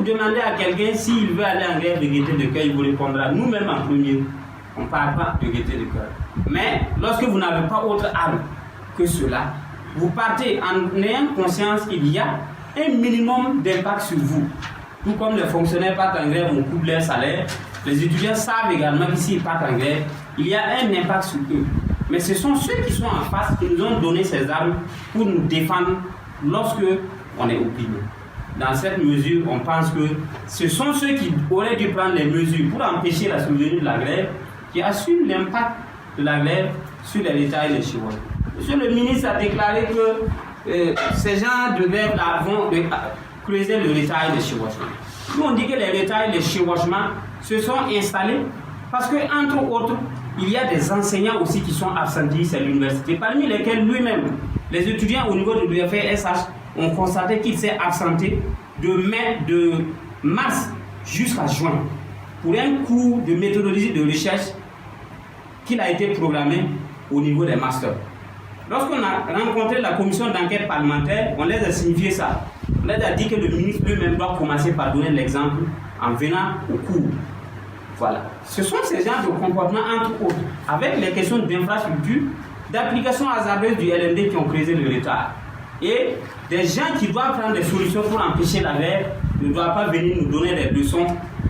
demandez à quelqu'un s'il veut aller en grève de gaieté de cœur, il vous répondra. Nous-mêmes en premier, on ne parle pas de gaieté de cœur. Mais lorsque vous n'avez pas autre arme que cela, vous partez en ayant conscience qu'il y a un minimum d'impact sur vous. Tout comme les fonctionnaires partent en grève, on coupe leur salaire, les étudiants savent également que s'ils partent en grève, il y a un impact sur eux. Mais ce sont ceux qui sont en face qui nous ont donné ces armes pour nous défendre lorsque on est opprimé. Dans cette mesure, on pense que ce sont ceux qui auraient dû prendre les mesures pour empêcher la survenue de la grève qui assument l'impact de la grève sur les États et les chevaux. Monsieur le ministre a déclaré que ces gens de grève vont creuser le retard et le chevauchement. Nous, on dit que les retards et les chevauchements se sont installés parce que, entre autres, il y a des enseignants aussi qui sont absentéistes à l'université, parmi lesquels lui-même, les étudiants au niveau de l'UFR-SH ont constaté qu'il s'est absenté de mars jusqu'à juin pour un cours de méthodologie de recherche qu'il a été programmé au niveau des masters. Lorsqu'on a rencontré la commission d'enquête parlementaire, on les a signifié ça. On les a dit que le ministre lui-même doit commencer par donner l'exemple en venant au cours. Voilà. Ce sont ces genres de comportements, entre autres, avec les questions d'infrastructure, d'application hasardeuse du LND qui ont creusé le retard. Et des gens qui doivent prendre des solutions pour empêcher la grève ne doivent pas venir nous donner des leçons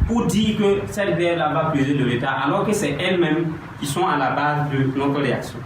pour dire que cette grève-là va creuser le retard, alors que c'est elles-mêmes qui sont à la base de notre réaction.